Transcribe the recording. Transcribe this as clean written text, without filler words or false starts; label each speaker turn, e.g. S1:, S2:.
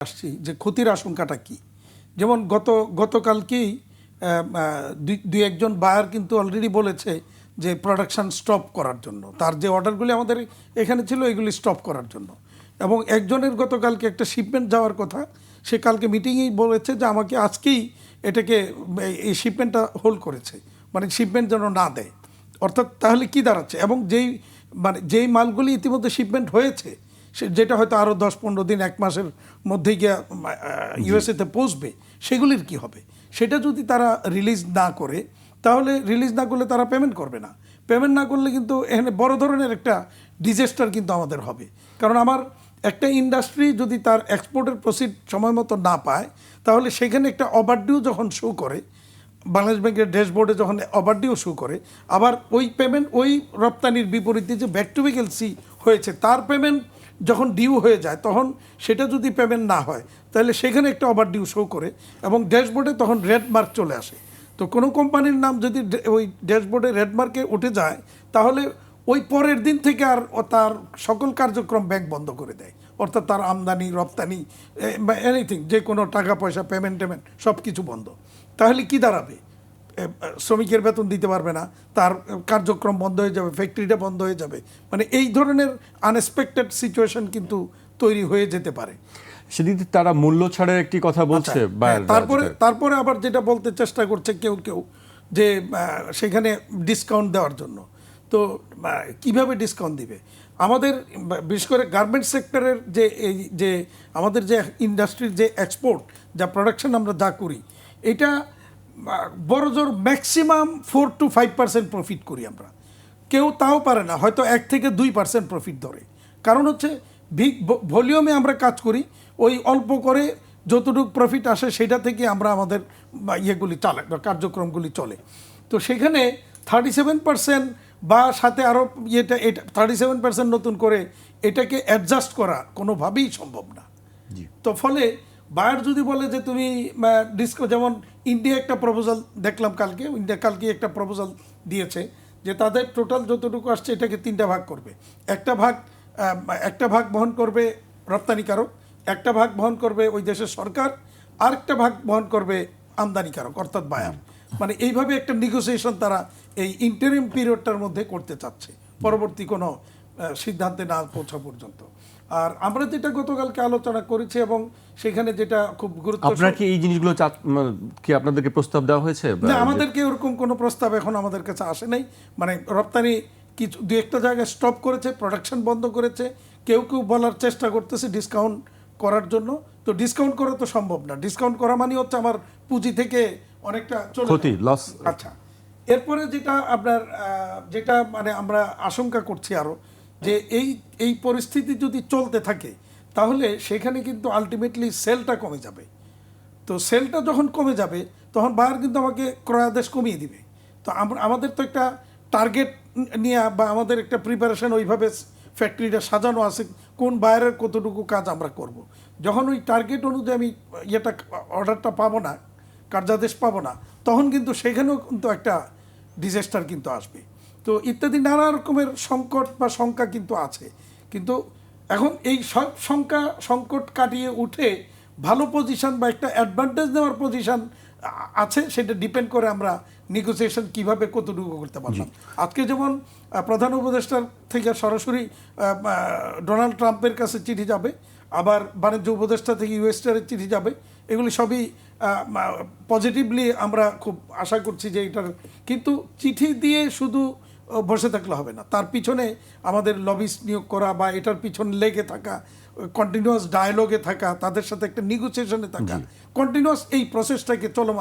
S1: আসছি যে ক্ষতির আশঙ্কাটা কি। যেমন গতকালকেই দুই একজন বায়ার কিন্তু অলরেডি বলেছে যে প্রোডাকশন স্টপ করার জন্য, তার যে অর্ডারগুলি আমাদের এখানে ছিল এগুলি স্টপ করার জন্য। এবং একজনের গতকালকে একটা শিপমেন্ট যাওয়ার কথা, সে কালকে মিটিংয়েই বলেছে যে আমাকে আজকেই এটাকে এই শিপমেন্টটা হোল্ড করেছে, মানে শিপমেন্ট যেন না দেয়। অর্থাৎ তাহলে কি দাঁড়াচ্ছে, এবং যেই মালগুলি ইতিমধ্যে শিপমেন্ট হয়েছে যেটা হয়তো আরও 10-15 দিন 1 মাসের মধ্যে গিয়ে ইউএসএতে পৌঁছবে, সেগুলির কি হবে? সেটা যদি তারা রিলিজ না করে, তাহলে রিলিজ না করলে তারা পেমেন্ট করবে না। পেমেন্ট না করলে কিন্তু এখানে বড় ধরনের একটা ডিজাস্টার কিন্তু আমাদের হবে। কারণ আমার একটা ইন্ডাস্ট্রি যদি তার এক্সপোর্টের প্রসিড সময় মতো না পায়, তাহলে সেখানে একটা ওভারডিউ যখন শো করে, বাংলাদেশ ব্যাংকের ড্যাশবোর্ডে যখন ওভারডিউ শো করে, আবার ওই পেমেন্ট ওই রপ্তানির বিপরীতে যে ব্যাক টু ভেহিকলসি হয়েছে তার পেমেন্ট যখন ডিউ হয়ে যায়, তখন সেটা যদি পেমেন্ট না হয় তাহলে সেখানে একটা ওভারডিউ শো করে এবং ড্যাশবোর্ডে তখন রেড মার্ক চলে আসে। তো কোনো কোম্পানির নাম যদি ওই ড্যাশবোর্ডে রেড মার্কে উঠে যায়, তাহলে ওই পরের দিন থেকে আর তার সকল কার্যক্রম ব্যাংক বন্ধ করে দেয়। অর্থাৎ তার আমদানি রপ্তানি বা এনিথিং, যে কোনো টাকা পয়সা পেমেন্ট সব কিছু বন্ধ। তাহলে কি দাঁড়াবে? শ্রমিকের বেতন দিতে পারবে না, তার কার্যক্রম বন্ধ হয়ে যাবে, ফ্যাক্টরিটা বন্ধ হয়ে যাবে। মানে এই ধরনের আনএক্সপেক্টেড সিচুয়েশন কিন্তু তৈরি হয়ে যেতে পারে।
S2: সেদিন তারা মূল্য ছাড়ের একটি কথা বলছে।
S1: তারপরে আবার যেটা বলতে চেষ্টা করছে কেউ কেউ যে সেখানে ডিসকাউন্ট দেওয়ার জন্য। তো কিভাবে ডিসকাউন্ট দিবে? আমাদের বিশেষ করে গার্মেন্টস সেক্টরের যে আমাদের যে ইন্ডাস্ট্রির যে এক্সপোর্ট, যা প্রোডাকশন আমরা যা করি, এটা বড় জোর ম্যাক্সিমাম 4 to 5% প্রফিট করি আমরা। কেউ তাও পারে না, হয়তো 1 থেকে 2% প্রফিট ধরে। কারণ হচ্ছে বিগ ভলিউমে আমরা কাজ করি, ওই অল্প করে যতটুকু প্রফিট আসে সেটা থেকে আমরা আমাদের ইয়েগুলি চালাই, কার্যক্রমগুলি চলে। তো সেখানে 37% বা সাথে আরও এটা 37% নতুন করে এটাকে অ্যাডজাস্ট করা কোনোভাবেই সম্ভব না। তো ফলে বায়ার যদি বলে যে তুমি যেমন ইন্ডিয়া একটা প্রপোজাল দেখলাম ইন্ডিয়া কালকে একটা প্রপোজাল দিয়েছে যে তাদের টোটাল যতটুকু আসছে এটাকে 3টা ভাগ করবে। একটা ভাগ বহন করবে রপ্তানিকারক, একটা ভাগ বহন করবে ওই দেশের সরকার, আরেকটা ভাগ বহন করবে আমদানিকারক অর্থাৎ বায়ার। মানে এইভাবে একটা নেগোসিয়েশন তারা এই ইন্টারিম পিরিয়ডটার মধ্যে করতে চাচ্ছে, পরবর্তী কোনো সিদ্ধান্তে না পৌঁছা পর্যন্ত। আর আমরা যেটা গতকালকে আলোচনা করেছি এবং সেখানে যেটা খুব গুরুত্বপূর্ণ,
S2: আপনারা কি এই জিনিসগুলো কি আপনাদেরকে প্রস্তাব দেওয়া হয়েছে?
S1: না, আমাদেরকে ওরকম কোনো প্রস্তাব এখন আমাদের কাছে আসে নাই। মানে রপ্তানি কিছু 2-1টা জায়গায় স্টপ করেছে, প্রোডাকশন বন্ধ করেছে। কেউ বলার চেষ্টা করতেছে ডিসকাউন্ট করার জন্য। তো ডিসকাউন্ট করা তো সম্ভব না। ডিসকাউন্ট করা মানে হচ্ছে আমার পুঁজি থেকে অনেকটা
S2: ক্ষতি, লস।
S1: আচ্ছা, এরপরে যেটা মানে আমরা আশঙ্কা করছি আরও, যে এই পরিস্থিতি যদি চলতে থাকে তাহলে সেখানে কিন্তু আলটিমেটলি সেলটা কমে যাবে। তো সেলটা যখন কমে যাবে তখন বায়ার কিন্তু আমাকে ক্রয়াদেশ কমিয়ে দিবে। তো আমাদের তো একটা টার্গেট নিয়ে বা আমাদের একটা প্রিপারেশন ওইভাবে ফ্যাক্টরিটা সাজানো আছে, কোন বায়ারের কতটুকু কাজ আমরা করব। যখন ওই টার্গেট অনুযায়ী আমি অর্ডারটা পাবো না, কার্যাদেশ পাবো না, তখন কিন্তু সেখানেও কিন্তু একটা ডিজাস্টার কিন্তু আসবে। তো ইত্যাদি নানা রকমের সংকট বা শঙ্কা কিন্তু আছে। কিন্তু এখন এই সব সংকট কাটিয়ে উঠে ভালো পজিশন বা একটা অ্যাডভান্টেজ নেওয়ার পজিশন আছে, সেটা ডিপেন্ড করে আমরা নেগোসিয়েশন কিভাবে কতটুকু করতে পারলাম। আজকে যেমন প্রধান উপদেষ্টার থেকে সরাসরি ডোনাল্ড ট্রাম্পের কাছে চিঠি যাবে, আবার বাণিজ্য উপদেষ্টা থেকে ইউএসএর চিঠি যাবে। এগুলি সবই পজিটিভলি আমরা খুব আশা করছি যে এটার, কিন্তু চিঠি দিয়ে শুধু বসে থাকলে হবে না, তার পিছনে আমাদের লবিস্ট নিয়োগ করা বা এটার পিছনে লেগে থাকা, কন্টিনিউয়াস ডায়ালগে থাকা, তাদের সাথে একটা নেগোসিয়েশনে থাকা, কন্টিনিউয়াস এই প্রসেসটাকে চলমান